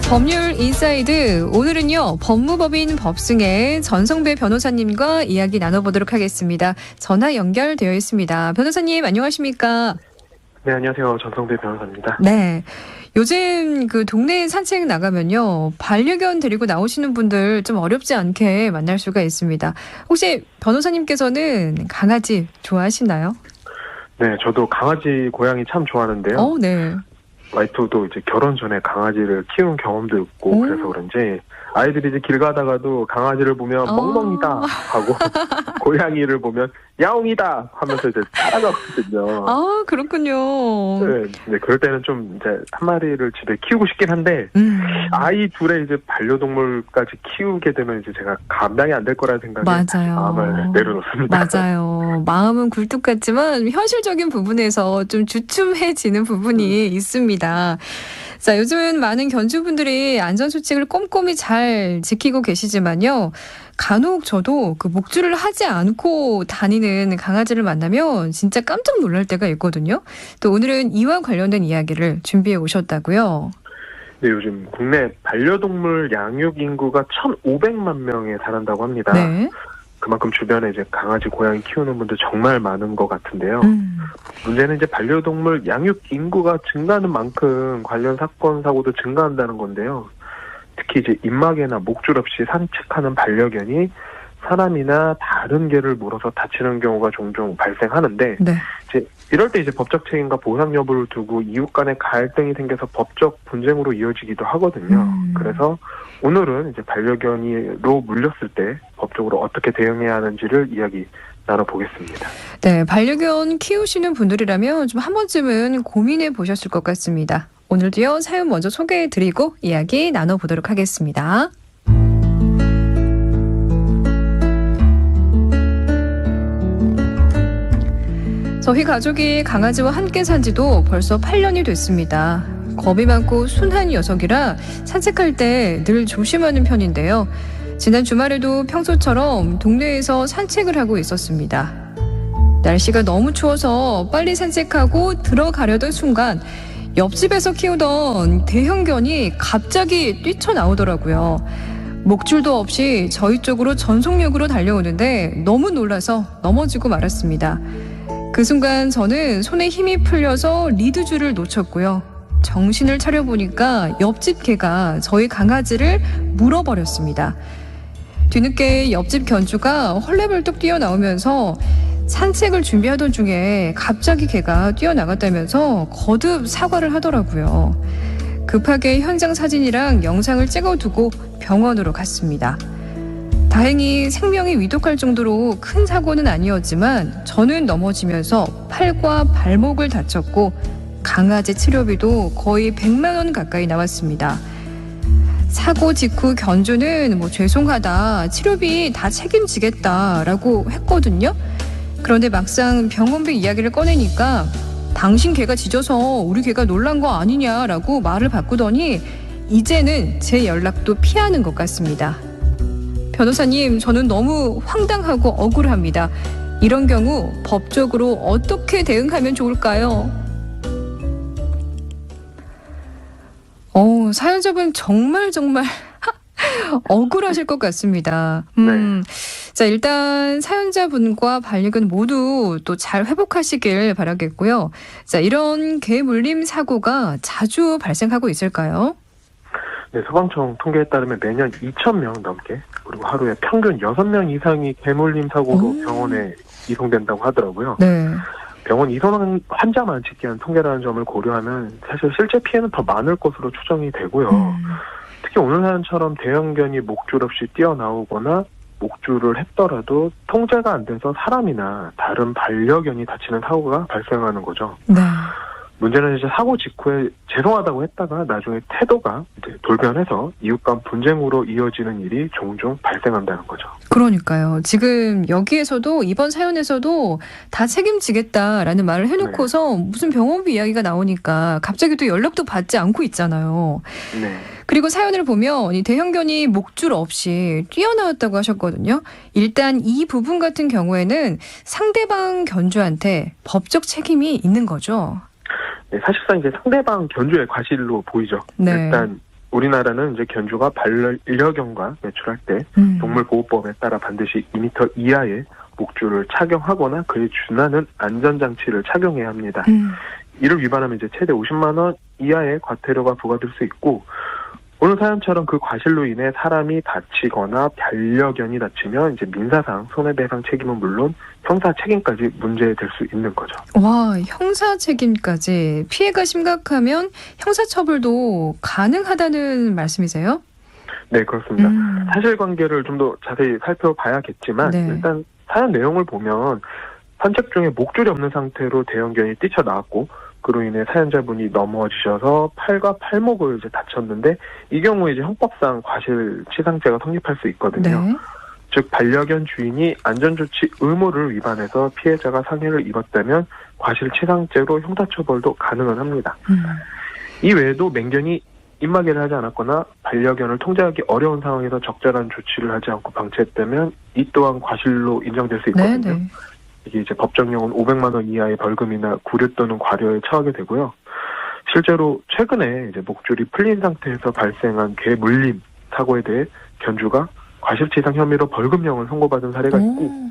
법률 인사이드, 오늘은요 법무법인 법승의 전성배 변호사님과 이야기 나눠보도록 하겠습니다. 전화 연결되어 있습니다. 변호사님 안녕하십니까? 네, 안녕하세요. 전성배 변호사입니다. 네, 요즘 그 동네 산책 나가면요 반려견 데리고 나오시는 분들 좀 어렵지 않게 만날 수가 있습니다. 혹시 변호사님께서는 강아지 좋아하시나요? 네, 저도 강아지, 고양이 참 좋아하는데요. 네. 와이프도 이제 결혼 전에 강아지를 키운 경험도 있고 그래서 그런지 아이들이 이제 길 가다가도 강아지를 보면 멍멍이다 하고 고양이를 보면 야옹이다 하면서 이제 따라가거든요. 아, 그렇군요. 네, 그럴 때는 좀 이제 한 마리를 집에 키우고 싶긴 한데 아이 둘의 이제 반려동물까지 키우게 되면 이제 제가 감당이 안 될 거라는 생각에 맞아요. 마음을 내려놓습니다. 맞아요. 마음은 굴뚝 같지만 현실적인 부분에서 좀 주춤해지는 부분이 있습니다. 자, 요즘은 많은 견주분들이 안전수칙을 꼼꼼히 잘 지키고 계시지만요. 간혹 저도 그 목줄을 하지 않고 다니는 강아지를 만나면 진짜 깜짝 놀랄 때가 있거든요. 또 오늘은 이와 관련된 이야기를 준비해 오셨다고요. 네, 요즘 국내 반려동물 양육 인구가 1,500만 명에 달한다고 합니다. 네. 그만큼 주변에 이제 강아지, 고양이 키우는 분들 정말 많은 것 같은데요. 문제는 이제 반려동물 양육 인구가 증가하는 만큼 관련 사건, 사고도 증가한다는 건데요. 특히 이제 입마개나 목줄 없이 산책하는 반려견이 사람이나 다른 개를 물어서 다치는 경우가 종종 발생하는데, 네. 이제 이럴 때 이제 법적 책임과 보상 여부를 두고 이웃 간의 갈등이 생겨서 법적 분쟁으로 이어지기도 하거든요. 그래서 오늘은 이제 반려견으로 물렸을 때 법적으로 어떻게 대응해야 하는지를 이야기 나눠보겠습니다. 네, 반려견 키우시는 분들이라면 좀 한 번쯤은 고민해 보셨을 것 같습니다. 오늘도요 사연 먼저 소개해드리고 이야기 나눠보도록 하겠습니다. 저희 가족이 강아지와 함께 산 지도 벌써 8년이 됐습니다. 겁이 많고 순한 녀석이라 산책할 때 늘 조심하는 편인데요. 지난 주말에도 평소처럼 동네에서 산책을 하고 있었습니다. 날씨가 너무 추워서 빨리 산책하고 들어가려던 순간 옆집에서 키우던 대형견이 갑자기 뛰쳐나오더라고요. 목줄도 없이 저희 쪽으로 전속력으로 달려오는데 너무 놀라서 넘어지고 말았습니다. 그 순간 저는 손에 힘이 풀려서 리드줄을 놓쳤고요. 정신을 차려보니까 옆집 개가 저희 강아지를 물어버렸습니다. 뒤늦게 옆집 견주가 헐레벌떡 뛰어나오면서 산책을 준비하던 중에 갑자기 개가 뛰어나갔다면서 거듭 사과를 하더라고요. 급하게 현장 사진이랑 영상을 찍어두고 병원으로 갔습니다. 다행히 생명이 위독할 정도로 큰 사고는 아니었지만 저는 넘어지면서 팔과 발목을 다쳤고 강아지 치료비도 거의 100만 원 가까이 나왔습니다. 사고 직후 견주는 죄송하다, 치료비 다 책임지겠다라고 했거든요. 그런데 막상 병원비 이야기를 꺼내니까 당신 개가 짖어서 우리 개가 놀란 거 아니냐라고 말을 바꾸더니 이제는 제 연락도 피하는 것 같습니다. 변호사님, 저는 너무 황당하고 억울합니다. 이런 경우 법적으로 어떻게 대응하면 좋을까요? 사연자분 정말 억울하실 것 같습니다. 자, 일단 사연자분과 반려견 모두 또 잘 회복하시길 바라겠고요. 자, 이런 개 물림 사고가 자주 발생하고 있을까요? 네, 소방청 통계에 따르면 매년 2,000명 넘게, 그리고 하루에 평균 6명 이상이 개물림 사고로 병원에 이송된다고 하더라고요. 네. 병원 이송 환자만 집계한 통계라는 점을 고려하면 사실 실제 피해는 더 많을 것으로 추정이 되고요. 특히 오늘 사연처럼 대형견이 목줄 없이 뛰어나오거나 목줄을 했더라도 통제가 안 돼서 사람이나 다른 반려견이 다치는 사고가 발생하는 거죠. 네. 문제는 이제 사고 직후에 죄송하다고 했다가 나중에 태도가 이제 돌변해서 이웃 간 분쟁으로 이어지는 일이 종종 발생한다는 거죠. 그러니까요. 지금 여기에서도 이번 사연에서도 다 책임지겠다라는 말을 해놓고서 무슨 병원비 이야기가 나오니까 갑자기 또 연락도 받지 않고 있잖아요. 네. 그리고 사연을 보면 이 대형견이 목줄 없이 뛰어나왔다고 하셨거든요. 일단 이 부분 같은 경우에는 상대방 견주한테 법적 책임이 있는 거죠. 네, 사실상 이제 상대방 견주의 과실로 보이죠. 네. 일단 우리나라는 이제 견주가 반려견과 외출할 때 동물보호법에 따라 반드시 2m 이하의 목줄을 착용하거나 그에 준하는 안전장치를 착용해야 합니다. 이를 위반하면 이제 최대 50만 원 이하의 과태료가 부과될 수 있고, 오늘 사연처럼 그 과실로 인해 사람이 다치거나 반려견이 다치면 이제 민사상 손해배상 책임은 물론 형사 책임까지 문제될 수 있는 거죠. 와, 형사 책임까지. 피해가 심각하면 형사처벌도 가능하다는 말씀이세요? 네, 그렇습니다. 사실관계를 좀 더 자세히 살펴봐야겠지만 네. 일단 사연 내용을 보면 산책 중에 목줄이 없는 상태로 대형견이 뛰쳐나왔고, 그로 인해 사연자분이 넘어지셔서 팔과 팔목을 이제 다쳤는데, 이 경우에 이제 형법상 과실치상죄가 성립할 수 있거든요. 네. 즉 반려견 주인이 안전조치 의무를 위반해서 피해자가 상해를 입었다면 과실치상죄로 형사처벌도 가능은 합니다. 이 외에도 맹견이 입마개를 하지 않았거나 반려견을 통제하기 어려운 상황에서 적절한 조치를 하지 않고 방치했다면 이 또한 과실로 인정될 수 있거든요. 네. 이게 이제 법정형은 500만 원 이하의 벌금이나 구류 또는 과료에 처하게 되고요. 실제로 최근에 이제 목줄이 풀린 상태에서 발생한 개 물림 사고에 대해 견주가 과실치상 혐의로 벌금형을 선고받은 사례가 있고,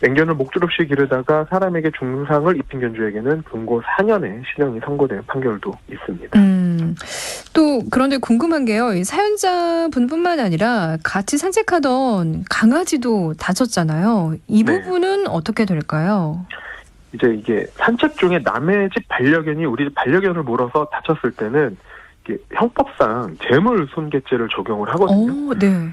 맹견을 목줄 없이 기르다가 사람에게 중상을 입힌 견주에게는 금고 4년의 실형이 선고된 판결도 있습니다. 또 그런데 궁금한 게요. 이 사연자분뿐만 아니라 같이 산책하던 강아지도 다쳤잖아요. 이 네. 부분은 어떻게 될까요? 이제 이게 산책 중에 남의 집 반려견이 우리 집 반려견을 물어서 다쳤을 때는 이게 형법상 재물손괴죄를 적용을 하거든요. 네.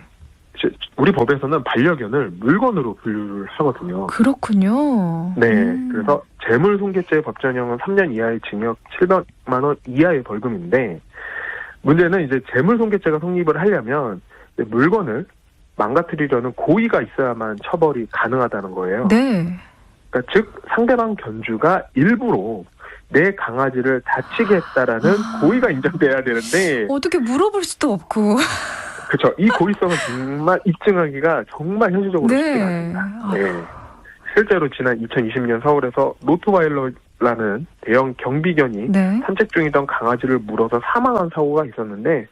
우리 법에서는 반려견을 물건으로 분류를 하거든요. 그렇군요. 네, 그래서 재물손괴죄 법정형은 3년 이하의 징역 700만 원 이하의 벌금인데, 문제는 이제 재물손괴죄가 성립을 하려면 물건을 망가뜨리려는 고의가 있어야만 처벌이 가능하다는 거예요. 네. 그러니까 즉 상대방 견주가 일부러 내 강아지를 다치게 했다라는 고의가 인정돼야 되는데, 어떻게 물어볼 수도 없고. 그렇죠. 이 고의성은 정말 입증하기가 정말 현실적으로 쉽지가 않습니다. 네. 실제로 지난 2020년 서울에서 로트와일러라는 대형 경비견이 네. 산책 중이던 강아지를 물어서 사망한 사고가 있었는데,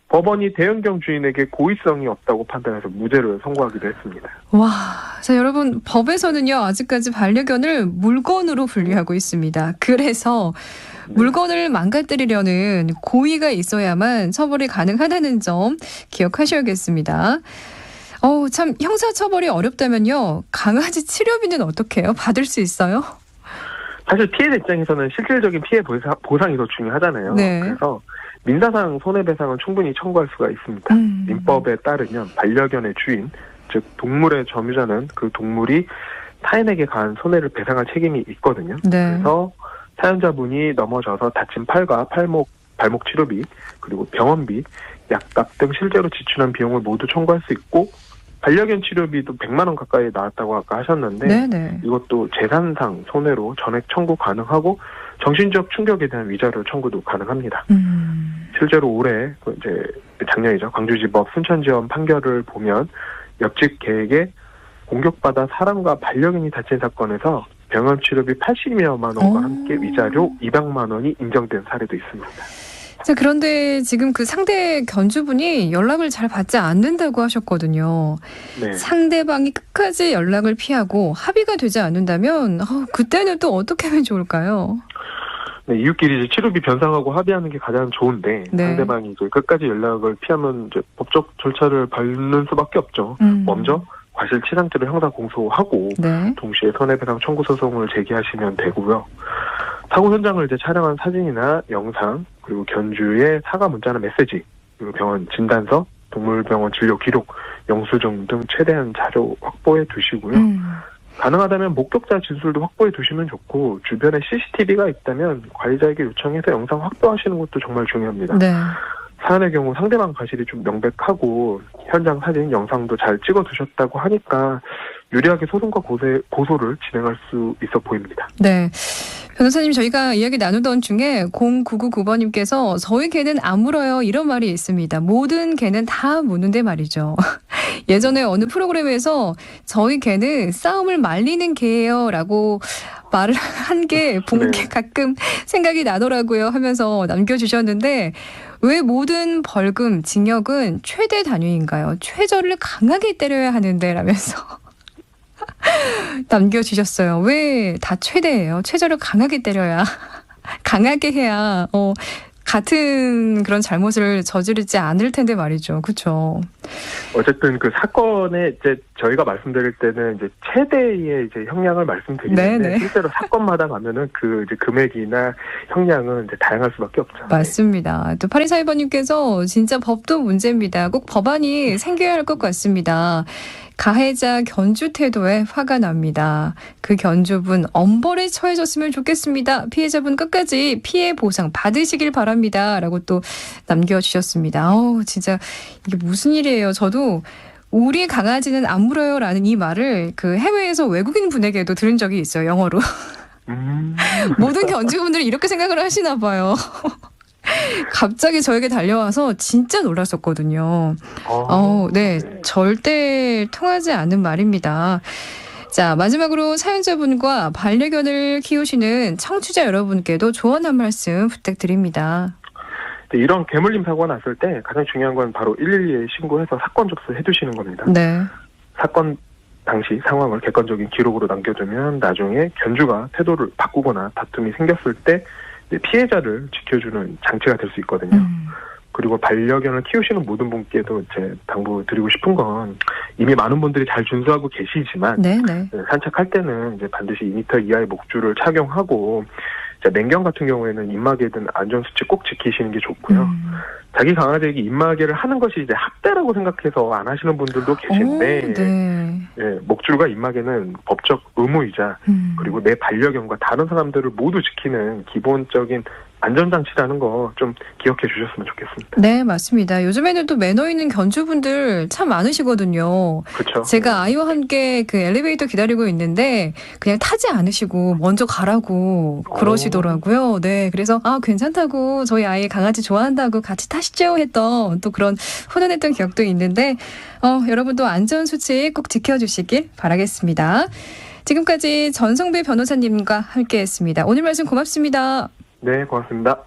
법원이 대형견 주인에게 고의성이 없다고 판단해서 무죄를 선고하기도 했습니다. 와, 자 여러분, 법에서는요 아직까지 반려견을 물건으로 분류하고 있습니다. 그래서 물건을 망가뜨리려는 고의가 있어야만 처벌이 가능하다는 점 기억하셔야겠습니다. 참 형사처벌이 어렵다면요, 강아지 치료비는 어떻게 해요? 받을 수 있어요? 사실 피해자 입장에서는 실질적인 피해 보상이 더 중요하잖아요. 네. 그래서 민사상 손해배상은 충분히 청구할 수가 있습니다. 민법에 따르면 반려견의 주인, 즉 동물의 점유자는 그 동물이 타인에게 가한 손해를 배상할 책임이 있거든요. 네. 그래서 사연자분이 넘어져서 다친 팔과 발목 치료비, 그리고 병원비, 약값 등 실제로 지출한 비용을 모두 청구할 수 있고, 반려견 치료비도 100만 원 가까이 나왔다고 아까 하셨는데, 네네. 이것도 재산상 손해로 전액 청구 가능하고 정신적 충격에 대한 위자료 청구도 가능합니다. 실제로 올해 이제 작년이죠. 광주지법 순천지원 판결을 보면 옆집 개에게 공격받아 사람과 반려견이 다친 사건에서 병원 치료비 80여만 원과 함께 위자료 200만 원이 인정된 사례도 있습니다. 자, 그런데 지금 그 상대 견주분이 연락을 잘 받지 않는다고 하셨거든요. 네. 상대방이 끝까지 연락을 피하고 합의가 되지 않는다면 그때는 또 어떻게 하면 좋을까요? 네, 이웃끼리 이제 치료비 변상하고 합의하는 게 가장 좋은데, 네. 상대방이 이제 끝까지 연락을 피하면 이제 법적 절차를 밟는 수밖에 없죠. 먼저 과실치상죄를 형사 공소하고 네. 동시에 손해배상 청구 소송을 제기하시면 되고요. 사고 현장을 이제 촬영한 사진이나 영상, 그리고 견주의 사과 문자나 메시지, 그리고 병원 진단서, 동물병원 진료 기록, 영수증 등 최대한 자료 확보해 두시고요. 가능하다면 목격자 진술도 확보해 두시면 좋고, 주변에 CCTV가 있다면 관리자에게 요청해서 영상 확보하시는 것도 정말 중요합니다. 네. 사안의 경우 상대방 과실이 좀 명백하고 현장 사진, 영상도 잘 찍어 두셨다고 하니까 유리하게 소송과 고소를 진행할 수 있어 보입니다. 네. 변호사님, 저희가 이야기 나누던 중에 0999번님께서 저희 개는 안 물어요, 이런 말이 있습니다. 모든 개는 다 무는데 말이죠. 예전에 어느 프로그램에서 저희 개는 싸움을 말리는 개예요 라고 말을 한 게 본 게 가끔 생각이 나더라고요 하면서 남겨주셨는데, 왜 모든 벌금, 징역은 최대 단위인가요? 최저를 강하게 때려야 하는데 라면서 남겨주셨어요. 왜 다 최대예요? 최저를 강하게 때려야 강하게 해야 같은 그런 잘못을 저지르지 않을 텐데 말이죠. 그렇죠. 어쨌든 그 사건에 이제 저희가 말씀드릴 때는 이제 최대의 이제 형량을 말씀드리는데 네네. 실제로 사건마다 가면은 그 이제 금액이나 형량은 이제 다양할 수밖에 없죠. 맞습니다. 또 8242번님께서 진짜 법도 문제입니다. 꼭 법안이 생겨야 할 것 같습니다. 가해자 견주 태도에 화가 납니다. 그 견주분 엄벌에 처해졌으면 좋겠습니다. 피해자분 끝까지 피해 보상 받으시길 바랍니다. 라고 또 남겨주셨습니다. 진짜 이게 무슨 일이에요. 저도 우리 강아지는 안 물어요 라는 이 말을 그 해외에서 외국인 분에게도 들은 적이 있어요. 영어로. 모든 견주분들이 이렇게 생각을 하시나 봐요. 갑자기 저에게 달려와서 진짜 놀랐었거든요. 네. 절대 통하지 않는 말입니다. 자, 마지막으로 사연자분과 반려견을 키우시는 청취자 여러분께도 조언 한 말씀 부탁드립니다. 이런 개물림 사고가 났을 때 가장 중요한 건 바로 112에 신고해서 사건 접수해 두시는 겁니다. 네. 사건 당시 상황을 객관적인 기록으로 남겨두면 나중에 견주가 태도를 바꾸거나 다툼이 생겼을 때 피해자를 지켜주는 장치가 될 수 있거든요. 그리고 반려견을 키우시는 모든 분께도 제 당부드리고 싶은 건 이미 많은 분들이 잘 준수하고 계시지만 네네. 산책할 때는 이제 반드시 2m 이하의 목줄을 착용하고 맹견 같은 경우에는 입마개에 든 안전수칙 꼭 지키시는 게 좋고요. 자기 강아지에게 입마개를 하는 것이 이제 학대라고 생각해서 안 하시는 분들도 계신데 네. 예, 목줄과 입마개는 법적 의무이자 그리고 내 반려견과 다른 사람들을 모두 지키는 기본적인 안전장치라는 거 좀 기억해 주셨으면 좋겠습니다. 네, 맞습니다. 요즘에는 또 매너 있는 견주분들 참 많으시거든요. 그렇죠. 제가 아이와 함께 그 엘리베이터 기다리고 있는데 그냥 타지 않으시고 먼저 가라고 그러시더라고요. 네, 그래서 괜찮다고 저희 아이 강아지 좋아한다고 같이 타시죠 했던 또 그런 훈훈했던 기억도 있는데 여러분도 안전수칙 꼭 지켜주시길 바라겠습니다. 지금까지 전성배 변호사님과 함께했습니다. 오늘 말씀 고맙습니다. 네, 고맙습니다.